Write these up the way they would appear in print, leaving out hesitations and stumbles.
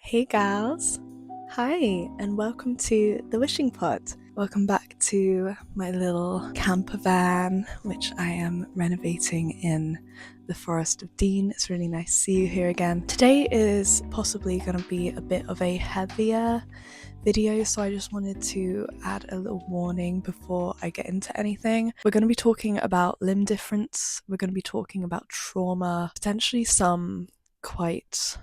Hey gals! Hi, and welcome to the Wishing Pot. Welcome back to my little camper van, which I am renovating in the Forest of Dean. It's really nice to see you here again. Today is possibly going to be a bit of a heavier video, so I just wanted to add a little warning before I get into anything. We're going to be talking about limb difference, we're going to be talking about trauma, potentially some quite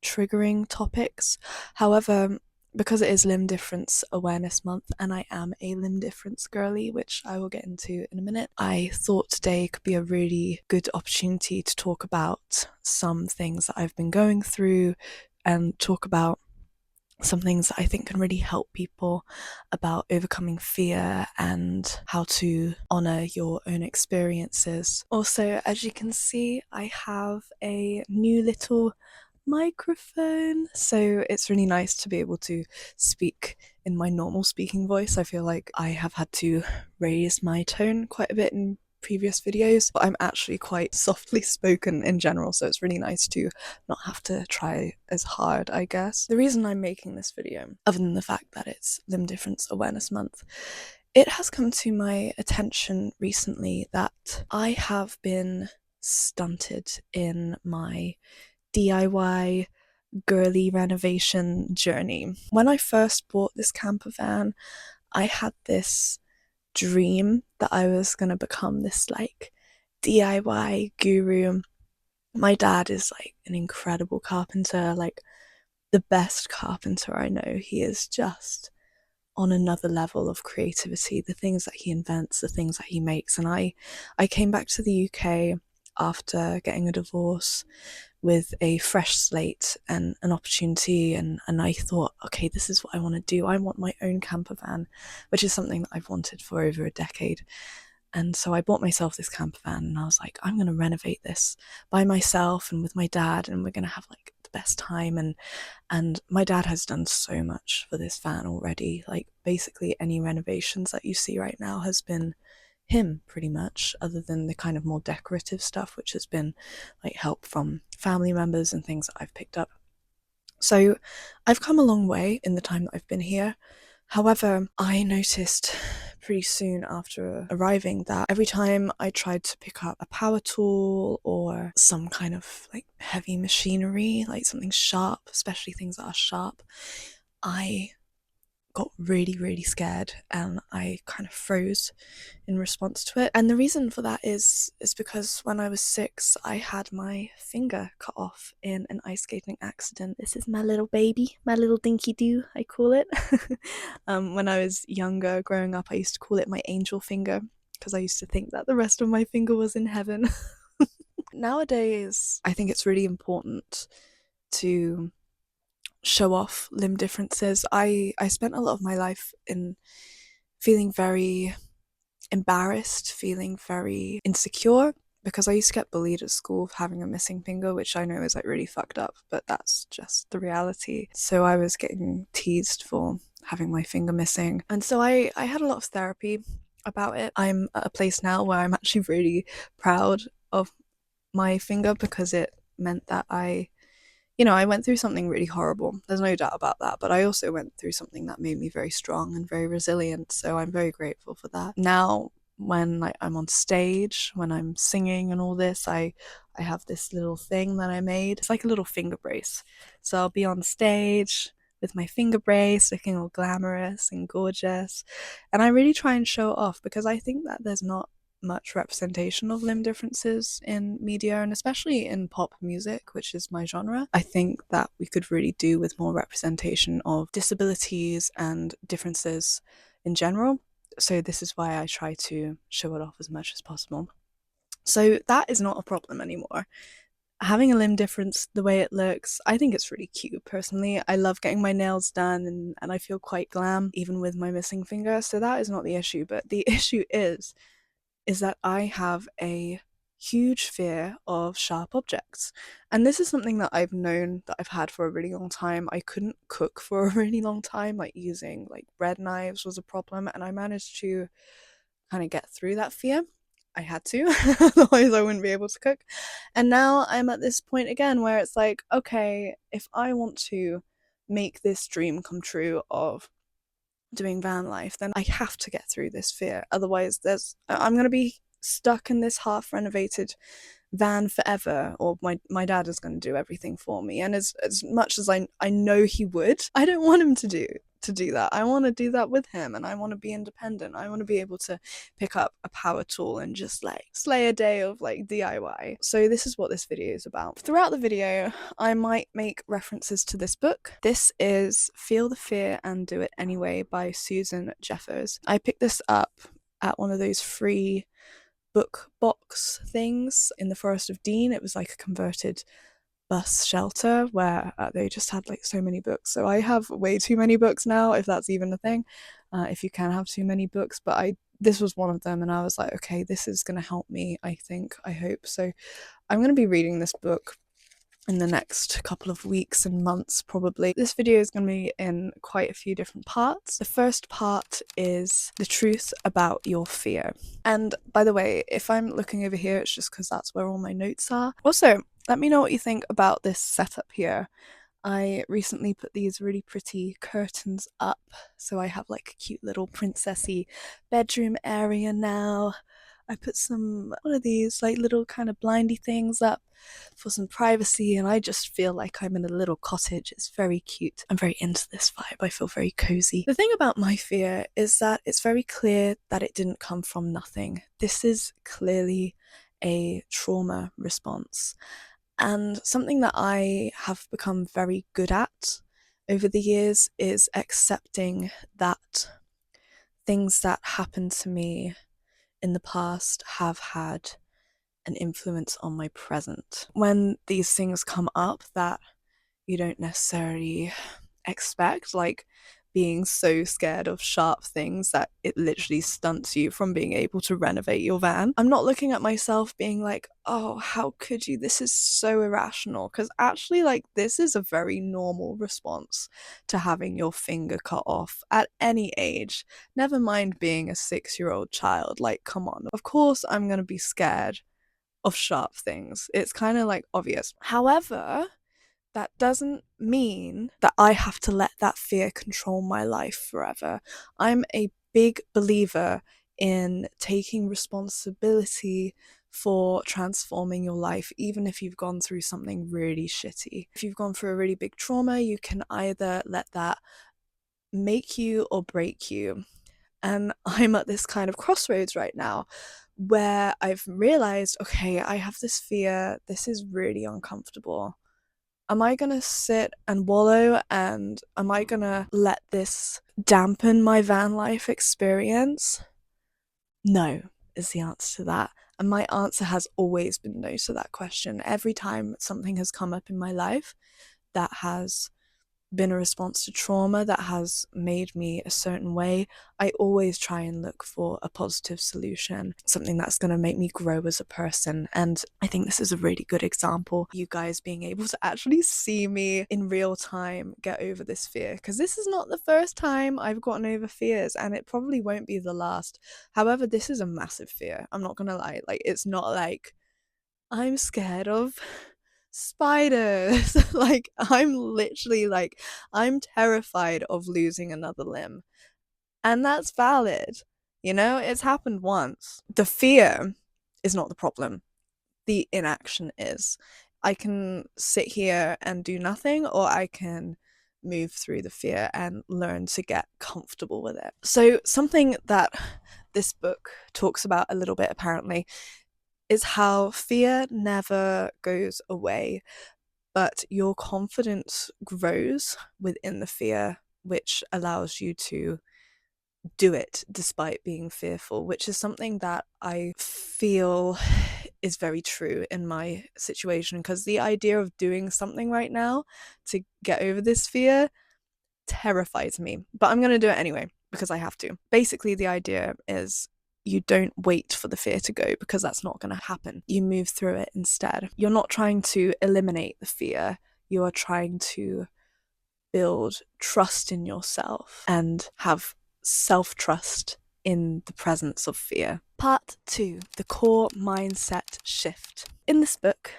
triggering topics. However, because it is Limb Difference Awareness Month and I am a limb difference girly, which I will get into in a minute, I thought today could be a really good opportunity to talk about some things that I've been going through and talk about some things that I think can really help people about overcoming fear and how to honor your own experiences. Also, as you can see, I have a new little microphone, so it's really nice to be able to speak in my normal speaking voice. I feel like I have had to raise my tone quite a bit in previous videos, but I'm actually quite softly spoken in general, so it's really nice to not have to try as hard, I guess. The reason I'm making this video, other than the fact that it's Limb Difference Awareness Month, it has come to my attention recently that I have been stunted in my DIY girly renovation journey. When I first bought this camper van, I had this dream that I was going to become this like DIY guru. My dad is like an incredible carpenter, like the best carpenter I know. He is just on another level of creativity, the things that he invents, the things that he makes. And I came back to the UK after getting a divorce with a fresh slate and an opportunity, and I thought, okay, this is what I want to do. I want my own camper van, which is something that I've wanted for over a decade. And so I bought myself this camper van and I was like, I'm going to renovate this by myself and with my dad, and we're going to have like the best time. And my dad has done so much for this van already. Like basically any renovations that you see right now has been him pretty much, other than the kind of more decorative stuff, which has been like help from family members and things that I've picked up. So I've come a long way in the time that I've been here. However, I noticed pretty soon after arriving that every time I tried to pick up a power tool or some kind of like heavy machinery, like something sharp, especially things that are sharp, I got really scared and I kind of froze in response to it. And the reason for that is because when I was 6, I had my finger cut off in an ice skating accident. This is my little baby, my little dinky doo, I call it. When I was younger, growing up, I used to call it my angel finger because I used to think that the rest of my finger was in heaven. Nowadays, I think it's really important to show off limb differences. I spent a lot of my life in feeling very embarrassed, feeling very insecure, because I used to get bullied at school for having a missing finger, which I know is like really fucked up, but that's just the reality. So I was getting teased for having my finger missing. And so I had a lot of therapy about it. I'm at a place now where I'm actually really proud of my finger because it meant that I went through something really horrible. There's no doubt about that. But I also went through something that made me very strong and very resilient. So I'm very grateful for that. Now, when I'm on stage, when I'm singing and all this, I have this little thing that I made. It's like a little finger brace. So I'll be on stage with my finger brace, looking all glamorous and gorgeous. And I really try and show it off because I think that there's not much representation of limb differences in media, and especially in pop music, which is my genre. I think that we could really do with more representation of disabilities and differences in general. So this is why I try to show it off as much as possible. So that is not a problem anymore. Having a limb difference, the way it looks, I think it's really cute personally. I love getting my nails done and I feel quite glam even with my missing finger, so that is not the issue. But the issue is that I have a huge fear of sharp objects. And this is something that I've known that I've had for a really long time. I couldn't cook for a really long time, like using like bread knives was a problem, and I managed to kind of get through that fear. I had to, otherwise I wouldn't be able to cook. And now I'm at this point again where it's like, okay, if I want to make this dream come true of doing van life, then I have to get through this fear. Otherwise, I'm going to be stuck in this half renovated van forever, or my dad is going to do everything for me. And as much as I know he would, I don't want him to do that. I want to do that with him, and I want to be independent. I want to be able to pick up a power tool and just like slay a day of like DIY. So this is what this video is about. Throughout the video, I might make references to this book. This is Feel the Fear and Do It Anyway by Susan Jeffers. I picked this up at one of those free book box things in the Forest of Dean. It was like a converted bus shelter where they just had like so many books. So I have way too many books now, if that's even a thing, if you can have too many books. But this was one of them, and I was like, okay, this is going to help me, I hope. So I'm going to be reading this book in the next couple of weeks and months, probably. This video is going to be in quite a few different parts. The first part is the truth about your fear. And by the way, if I'm looking over here, it's just because that's where all my notes are. Also, let me know what you think about this setup here. I recently put these really pretty curtains up, so I have like a cute little princessy bedroom area now. I put some, what are these, like little kind of blindy things up for some privacy, and I just feel like I'm in a little cottage. It's very cute. I'm very into this vibe. I feel very cozy. The thing about my fear is that it's very clear that it didn't come from nothing. This is clearly a trauma response, and something that I have become very good at over the years is accepting that things that happened to me in the past have had an influence on my present. When these things come up that you don't necessarily expect, like being so scared of sharp things that it literally stunts you from being able to renovate your van, I'm not looking at myself being like, oh, how could you? This is so irrational. Because actually, like, this is a very normal response to having your finger cut off at any age. Never mind being a 6-year-old child. Like, come on. Of course, I'm going to be scared of sharp things. It's kind of like obvious. However, that doesn't mean that I have to let that fear control my life forever. I'm a big believer in taking responsibility for transforming your life, even if you've gone through something really shitty. If you've gone through a really big trauma, you can either let that make you or break you. And I'm at this kind of crossroads right now where I've realized, okay, I have this fear. This is really uncomfortable. Am I going to sit and wallow, and am I going to let this dampen my van life experience? No, is the answer to that. And my answer has always been no to that question. Every time something has come up in my life that has been a response to trauma, that has made me a certain way, I always try and look for a positive solution, something that's going to make me grow as a person. And I think this is a really good example, you guys being able to actually see me in real time get over this fear, because this is not the first time I've gotten over fears, and it probably won't be the last. However, this is a massive fear, I'm not gonna lie. Like, it's not like I'm scared of spiders. Like, I'm literally like, I'm terrified of losing another limb. And that's valid. You know, it's happened once. The fear is not the problem. The inaction is. I can sit here and do nothing, or I can move through the fear and learn to get comfortable with it. So something that this book talks about a little bit, apparently, is how fear never goes away, but your confidence grows within the fear, which allows you to do it despite being fearful, which is something that I feel is very true in my situation, because the idea of doing something right now to get over this fear terrifies me, but I'm going to do it anyway because I have to. Basically, the idea is you don't wait for the fear to go, because that's not going to happen. You move through it instead. You're not trying to eliminate the fear. You are trying to build trust in yourself and have self-trust in the presence of fear. Part 2, the core mindset shift. In this book,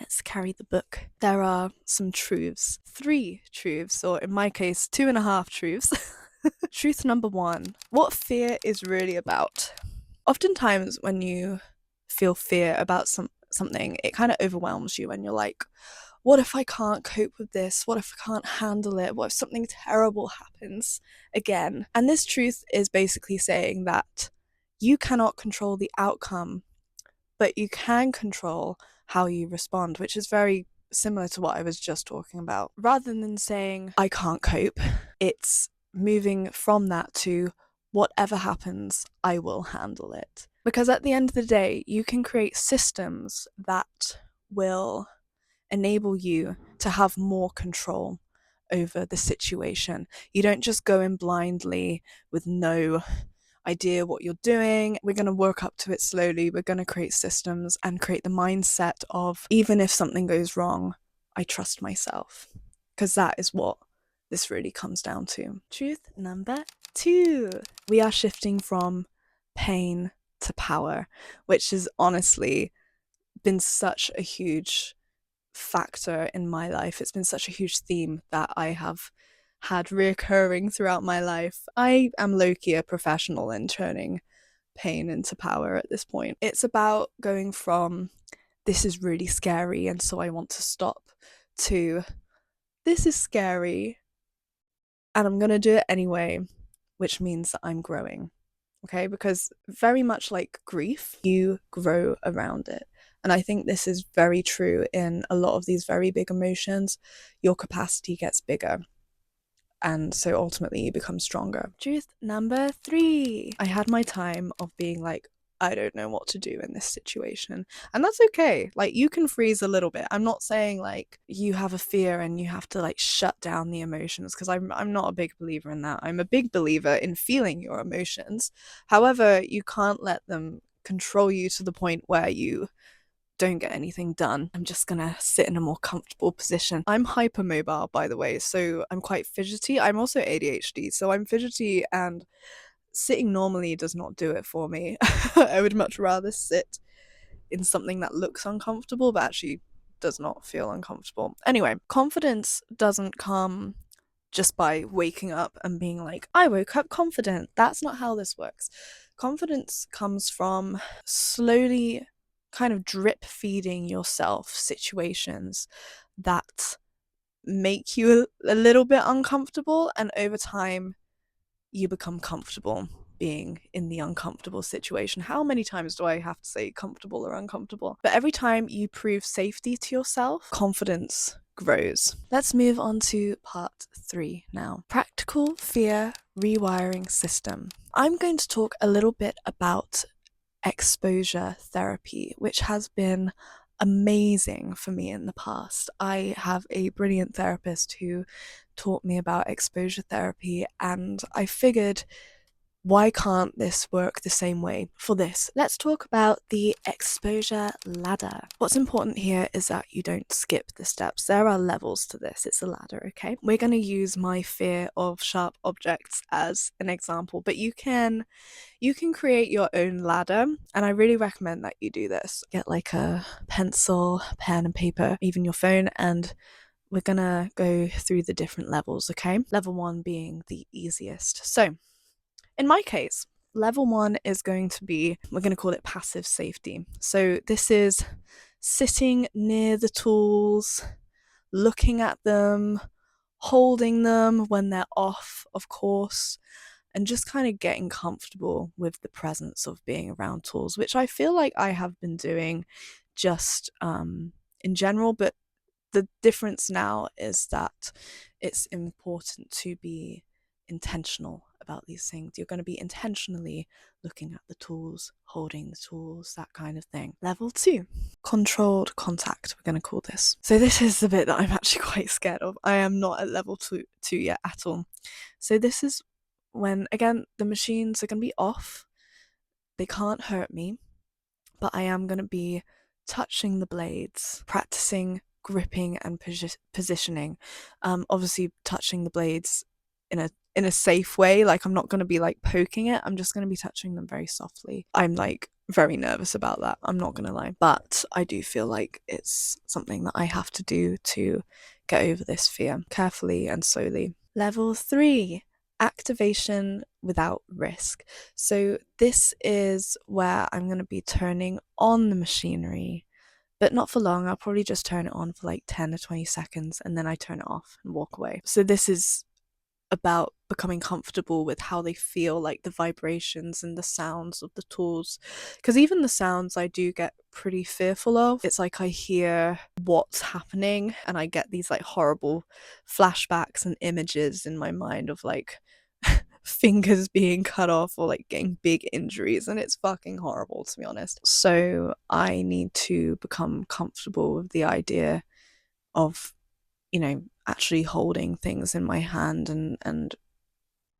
let's carry the book. There are some truths, 3 truths, or in my case, 2.5 truths. Truth number 1, what fear is really about. Oftentimes when you feel fear about something, it kind of overwhelms you and you're like, what if I can't cope with this? What if I can't handle it? What if something terrible happens again? And this truth is basically saying that you cannot control the outcome, but you can control how you respond, which is very similar to what I was just talking about. Rather than saying, I can't cope, it's moving from that to whatever happens, I will handle it. Because at the end of the day, you can create systems that will enable you to have more control over the situation. You don't just go in blindly with no idea what you're doing. We're going to work up to it slowly. We're going to create systems and create the mindset of, even if something goes wrong, I trust myself. Because that is what this really comes down to. Truth number 2. We are shifting from pain to power, which has honestly been such a huge factor in my life. It's been such a huge theme that I have had reoccurring throughout my life. I am low-key a professional in turning pain into power at this point. It's about going from, this is really scary and so I want to stop, to, this is scary and I'm gonna do it anyway, which means that I'm growing. Okay, because very much like grief, you grow around it. And I think this is very true in a lot of these very big emotions. Your capacity gets bigger. And so ultimately you become stronger. Truth number 3. I had my time of being like, I don't know what to do in this situation. And that's okay. Like, you can freeze a little bit. I'm not saying like you have a fear and you have to like shut down the emotions, because I'm not a big believer in that. I'm a big believer in feeling your emotions. However, you can't let them control you to the point where you don't get anything done. I'm just gonna sit in a more comfortable position. I'm hypermobile, by the way, so I'm quite fidgety. I'm also ADHD, so I'm fidgety, and sitting normally does not do it for me. I would much rather sit in something that looks uncomfortable but actually does not feel uncomfortable. Anyway, confidence doesn't come just by waking up and being like, I woke up confident. That's not how this works. Confidence comes from slowly kind of drip feeding yourself situations that make you a little bit uncomfortable, and over time you become comfortable being in the uncomfortable situation. How many times do I have to say comfortable or uncomfortable? But every time you prove safety to yourself, confidence grows. Let's move on to part 3 now. Practical fear rewiring system. I'm going to talk a little bit about exposure therapy, which has been amazing for me in the past. I have a brilliant therapist who taught me about exposure therapy, and I figured, why can't this work the same way for this? Let's talk about the exposure ladder. What's important here is that you don't skip the steps. There are levels to this. It's a ladder, okay? We're going to use my fear of sharp objects as an example, but you can create your own ladder, and I really recommend that you do this. Get like a pencil, pen and paper, even your phone, and we're gonna go through the different levels, okay? Level 1 being the easiest. So, in my case, level 1 is going to be, we're going to call it passive safety. So this is sitting near the tools, looking at them, holding them when they're off, of course, and just kind of getting comfortable with the presence of being around tools, which I feel like I have been doing just in general. But the difference now is that it's important to be intentional about these things. You're going to be intentionally looking at the tools, holding the tools, that kind of thing. Level 2, controlled contact, we're going to call this. So this is the bit that I'm actually quite scared of. I am not at level 2 yet at all. So this is when, again, the machines are going to be off. They can't hurt me, but I am going to be touching the blades, practicing gripping and positioning. Obviously touching the blades in a safe way. Like, I'm not going to be like poking it. I'm just going to be touching them very softly. I'm like very nervous about that, I'm not gonna lie. But I do feel like it's something that I have to do to get over this fear carefully and slowly. Level 3, activation without risk. So this is where I'm going to be turning on the machinery, but not for long. I'll probably just turn it on for like 10 to 20 seconds and then I turn it off and walk away. So this is about becoming comfortable with how they feel, like the vibrations and the sounds of the tools. Because even the sounds I do get pretty fearful of. It's like I hear what's happening and I get these like horrible flashbacks and images in my mind of like fingers being cut off or like getting big injuries, and it's fucking horrible, to be honest. So I need to become comfortable with the idea of, actually holding things in my hand and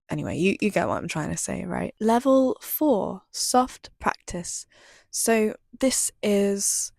anyway, you get what I'm trying to say, right? Level 4, soft practice. So this is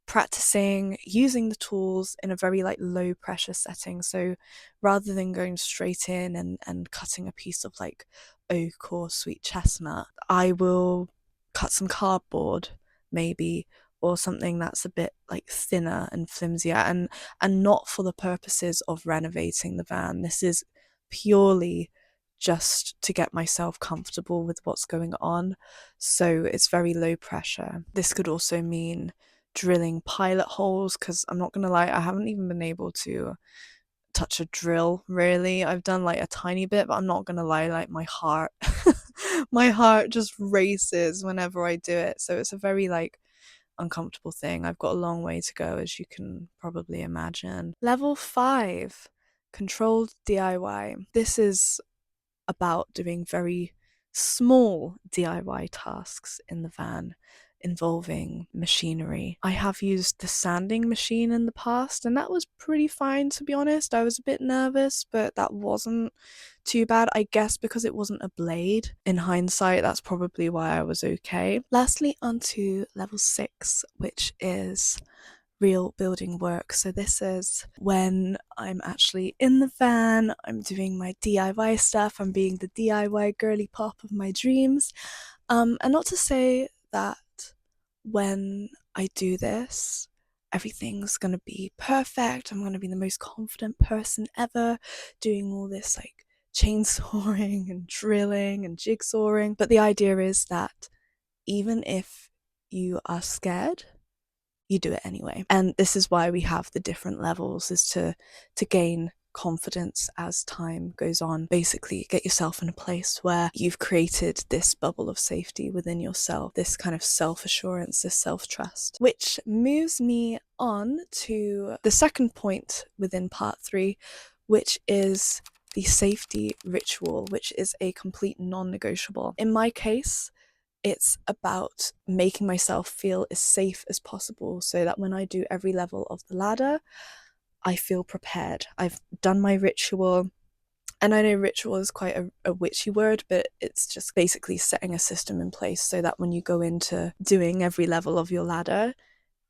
practicing using the tools in a very like low pressure setting. So rather than going straight in and cutting a piece of like oak or sweet chestnut, I will cut some cardboard maybe, or something that's a bit like thinner and flimsier, and not for the purposes of renovating the van. This is purely just to get myself comfortable with what's going on. So it's very low pressure. This could also mean drilling pilot holes, because I'm not gonna lie, I haven't even been able to touch a drill really. I've done like a tiny bit, but I'm not gonna lie, like my heart my heart just races whenever I do it. So it's a very like uncomfortable thing. I've got a long way to go, as you can probably imagine. Level 5, controlled DIY. This is about doing very small DIY tasks in the van involving machinery. I have used the sanding machine in the past, and that was pretty fine, to be honest. I was a bit nervous, but that wasn't too bad, I guess, because it wasn't a blade. In hindsight, that's probably why I was okay. Lastly, onto level 6, which is real building work. So this is when I'm actually in the van, I'm doing my DIY stuff, I'm being the DIY girly pop of my dreams. And not to say that when I do this, everything's gonna be perfect, I'm gonna be the most confident person ever doing all this like chainsawing and drilling and jigsawing. But the idea is that even if you are scared, you do it anyway. And this is why we have the different levels, is to gain confidence as time goes on. Basically, get yourself in a place where you've created this bubble of safety within yourself, this kind of self-assurance, this self-trust. Which moves me on to the second point within part 3, which is the safety ritual, which is a complete non-negotiable. In my case, it's about making myself feel as safe as possible so that when I do every level of the ladder, I feel prepared. I've done my ritual, and I know ritual is quite a witchy word, but it's just basically setting a system in place so that when you go into doing every level of your ladder,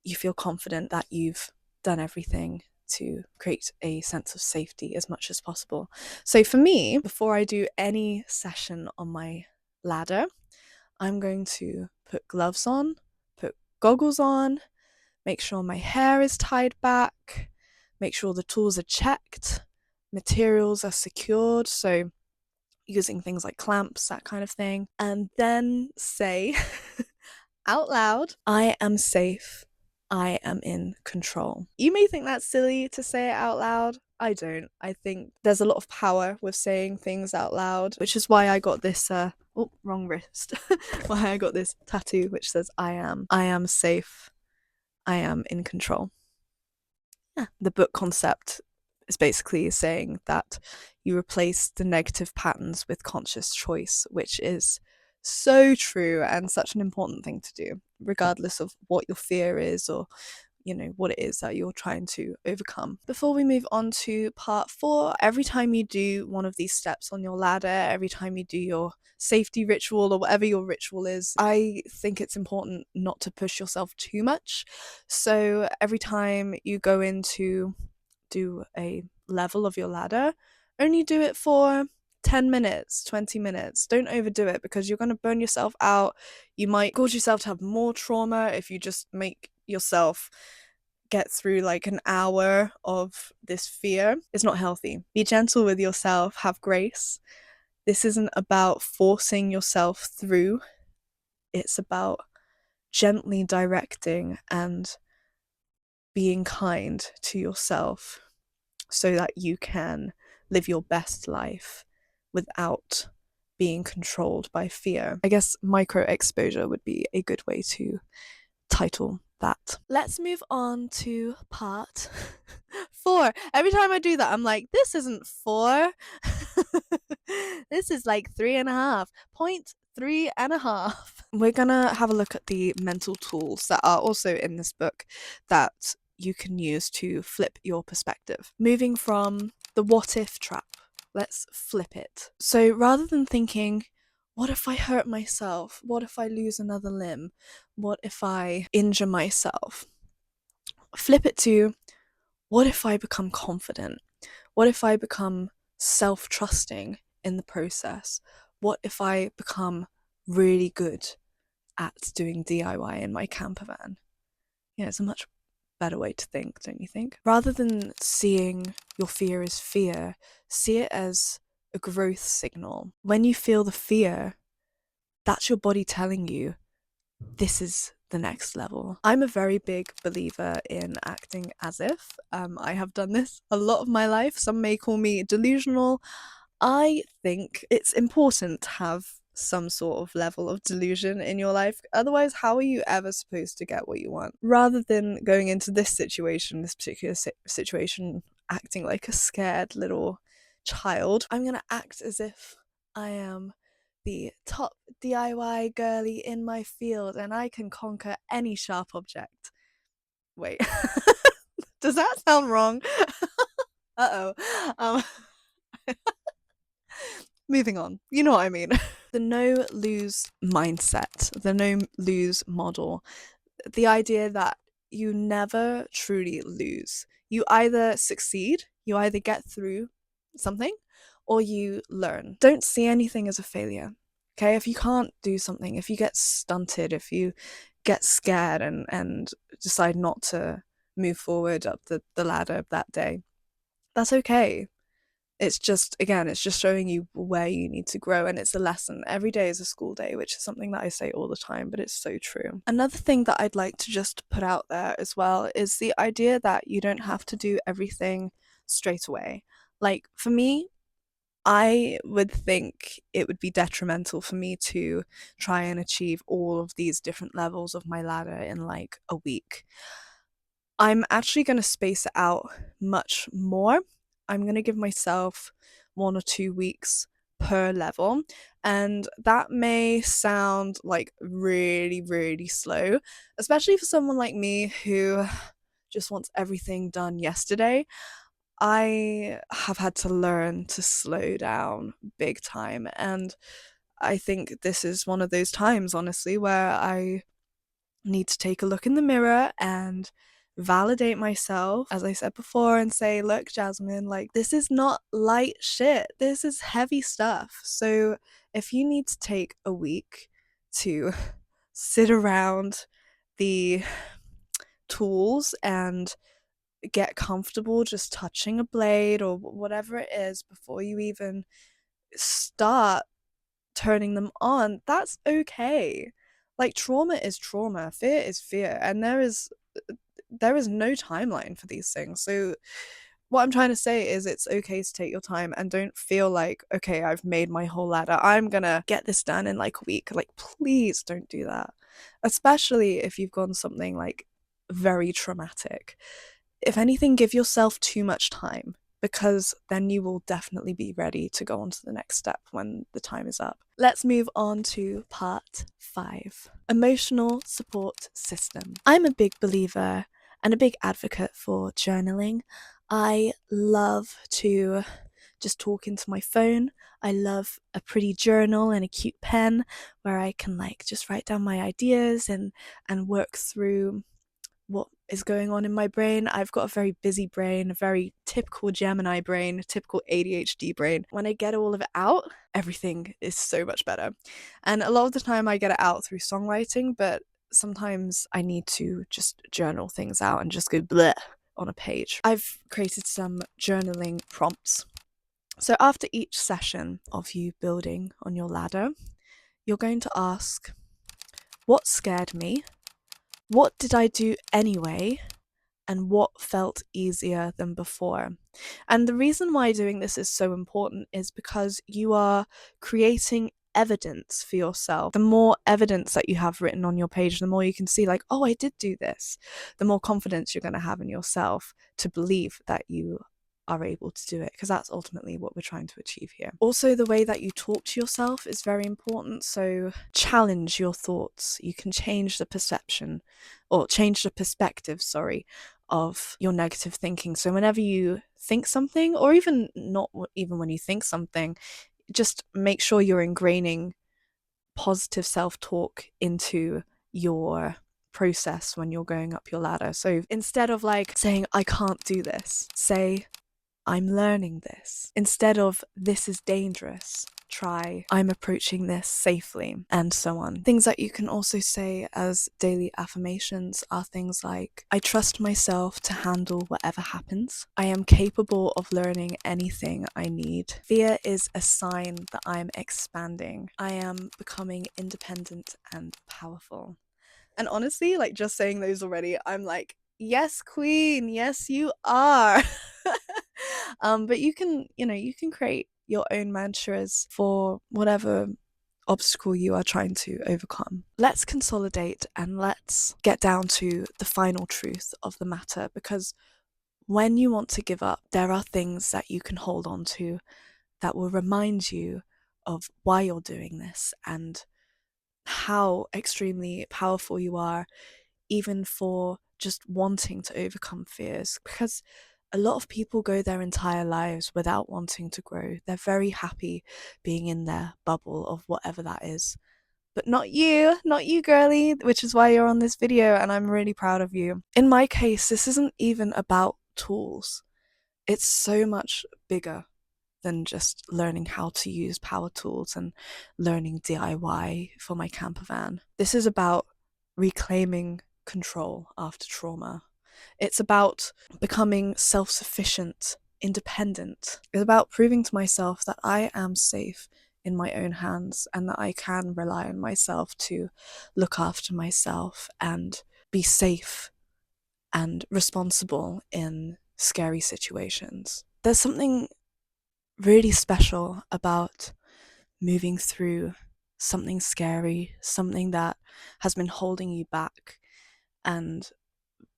you feel confident that you've done everything to create a sense of safety as much as possible. So for me, before I do any session on my ladder, I'm going to put gloves on, put goggles on, make sure my hair is tied back, make sure the tools are checked, materials are secured, so using things like clamps, that kind of thing, and then say out loud, I am safe, I am in control. You may think that's silly to say it out loud. I don't. I think there's a lot of power with saying things out loud, which is why I got this wrong wrist. Why I got this tattoo which says I am safe, I am in control. Yeah. The book concept is basically saying that you replace the negative patterns with conscious choice, which is so true and such an important thing to do, regardless of what your fear is or what it is that you're trying to overcome. Before we move on to part 4, every time you do one of these steps on your ladder, every time you do your safety ritual or whatever your ritual is, I think it's important not to push yourself too much. So every time you go into do a level of your ladder, only do it for 10 minutes, 20 minutes. Don't overdo it because you're going to burn yourself out. You might cause yourself to have more trauma if you just make yourself get through like an hour of this fear. It's not healthy. Be gentle with yourself, have grace. This isn't about forcing yourself through, it's about gently directing and being kind to yourself so that you can live your best life without being controlled by fear. I guess micro exposure would be a good way to title that. Let's move on to part 4. Every time I do that, I'm like, this isn't 4. This is like 3.5. Point 3.5. We're gonna have a look at the mental tools that are also in this book that you can use to flip your perspective. Moving from the what if trap, let's flip it. So rather than thinking, what if I hurt myself? What if I lose another limb? What if I injure myself? Flip it to, what if I become confident? What if I become self-trusting in the process? What if I become really good at doing DIY in my camper van? Yeah, it's a much better way to think, don't you think? Rather than seeing your fear as fear, see it as a growth signal. When you feel the fear, that's your body telling you this is the next level. I'm a very big believer in acting as if. I have done this a lot of my life. Some may call me delusional. I think it's important to have some sort of level of delusion in your life. Otherwise, how are you ever supposed to get what you want? Rather than going into this situation, this particular situation, acting like a scared little child, I'm going to act as if I am the top DIY girly in my field and I can conquer any sharp object. Wait, does that sound wrong? Uh-oh. Moving on. You know what I mean. The no lose mindset, the no lose model, the idea that you never truly lose. You either succeed, you either get through something, or you learn. Don't see anything as a failure. Okay, if you can't do something, if you get stunted, if you get scared and decide not to move forward up the ladder that day, that's okay. It's just, again, it's just showing you where you need to grow, and it's a lesson. Every day is a school day, which is something that I say all the time, but it's so true. Another thing that I'd like to just put out there as well is the idea that you don't have to do everything straight away. Like, for me, I would think it would be detrimental for me to try and achieve all of these different levels of my ladder in like a week. I'm actually going to space it out much more. I'm going to give myself 1 or 2 weeks per level, and that may sound like really, really slow, especially for someone like me who just wants everything done yesterday. I have had to learn to slow down big time, and I think this is one of those times, honestly, where I need to take a look in the mirror and validate myself, as I said before, and say, look, Jasmine, like, this is not light shit. This is heavy stuff. So if you need to take a week to sit around the tools and get comfortable just touching a blade or whatever it is before you even start turning them on, that's okay. Like, trauma is trauma, fear is fear, and there is no timeline for these things. So what I'm trying to say is it's okay to take your time and don't feel like, okay, I've made my whole ladder, I'm gonna get this done in like a week. Like, please don't do that, especially if you've gone something like very traumatic. If anything, give yourself too much time, because then you will definitely be ready to go on to the next step when the time is up. Let's move on to part 5. Emotional support system. I'm a big believer and a big advocate for journaling. I love to just talk into my phone. I love a pretty journal and a cute pen where I can like just write down my ideas and work through what is going on in my brain. I've got a very busy brain, a very typical Gemini brain, typical ADHD brain. When I get all of it out, everything is so much better. And a lot of the time I get it out through songwriting, but sometimes I need to just journal things out and just go bleh on a page. I've created some journaling prompts. So after each session of you building on your ladder, you're going to ask, what scared me? What did I do anyway? And what felt easier than before? And the reason why doing this is so important is because you are creating evidence for yourself. The more evidence that you have written on your page, the more you can see, like, oh, I did do this, the more confidence you're going to have in yourself to believe that you are able to do it, because that's ultimately what we're trying to achieve here. Also, the way that you talk to yourself is very important. So challenge your thoughts. You can change the perception, or change the perspective, sorry, of your negative thinking. So whenever you think something, or even not even when you think something, just make sure you're ingraining positive self-talk into your process when you're going up your ladder. So instead of like saying, I can't do this, say, I'm learning this. Instead of this is dangerous, try I'm approaching this safely, and so on. Things that you can also say as daily affirmations are things like, I trust myself to handle whatever happens. I am capable of learning anything I need. Fear is a sign that I am expanding. I am becoming independent and powerful. And honestly, like, just saying those already, I'm like, yes, queen, yes, you are. But you can, you can create your own mantras for whatever obstacle you are trying to overcome. Let's consolidate and let's get down to the final truth of the matter, because when you want to give up, there are things that you can hold on to that will remind you of why you're doing this and how extremely powerful you are, even for just wanting to overcome fears. Because a lot of people go their entire lives without wanting to grow. They're very happy being in their bubble of whatever that is. But not you, girly, which is why you're on this video, and I'm really proud of you. In my case, this isn't even about tools. It's so much bigger than just learning how to use power tools and learning DIY for my camper van. This is about reclaiming control after trauma. It's about becoming self-sufficient, independent. It's about proving to myself that I am safe in my own hands and that I can rely on myself to look after myself and be safe and responsible in scary situations. There's something really special about moving through something scary, something that has been holding you back and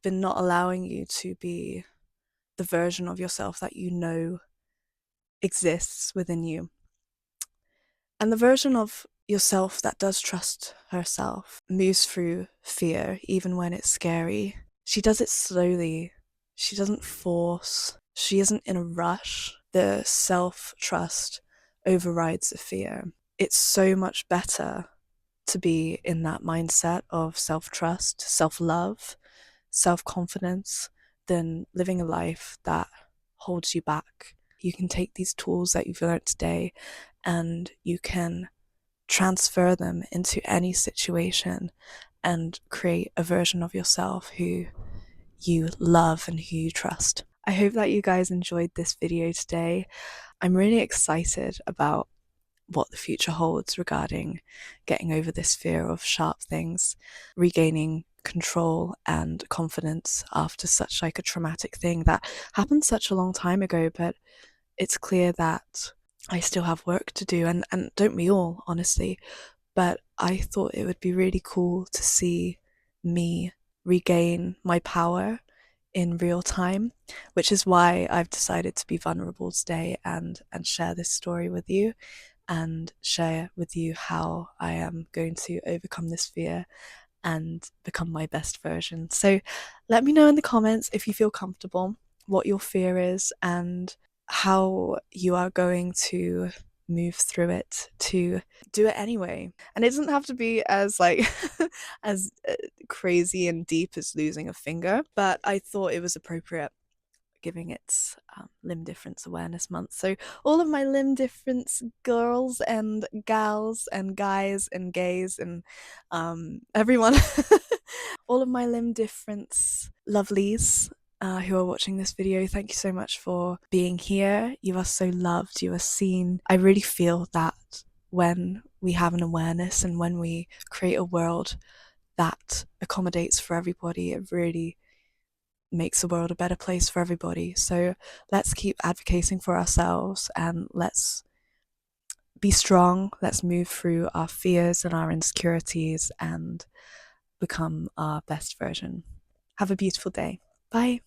been not allowing you to be the version of yourself that you know exists within you. And the version of yourself that does trust herself moves through fear, even when it's scary. She does it slowly. She doesn't force. She isn't in a rush. The self-trust overrides the fear. It's so much better to be in that mindset of self-trust, self-love, self-confidence than living a life that holds you back. You can take these tools that you've learned today and you can transfer them into any situation and create a version of yourself who you love and who you trust. I hope that you guys enjoyed this video today. I'm really excited about what the future holds regarding getting over this fear of sharp things, regaining control and confidence after such like a traumatic thing that happened such a long time ago. But it's clear that I still have work to do, and don't we all, honestly. But I thought it would be really cool to see me regain my power in real time, which is why I've decided to be vulnerable today and share this story with you and share with you how I am going to overcome this fear and become my best version. So let me know in the comments if you feel comfortable, what your fear is, and how you are going to move through it, to do it anyway. And it doesn't have to be as like as crazy and deep as losing a finger, but I thought it was appropriate giving it Limb Difference Awareness Month. So all of my limb difference girls and gals and guys and gays and everyone, all of my limb difference lovelies who are watching this video, thank you so much for being here. You are so loved, you are seen. I really feel that when we have an awareness and when we create a world that accommodates for everybody, it really makes the world a better place for everybody. So let's keep advocating for ourselves and let's be strong. Let's move through our fears and our insecurities and become our best version. Have a beautiful day. Bye.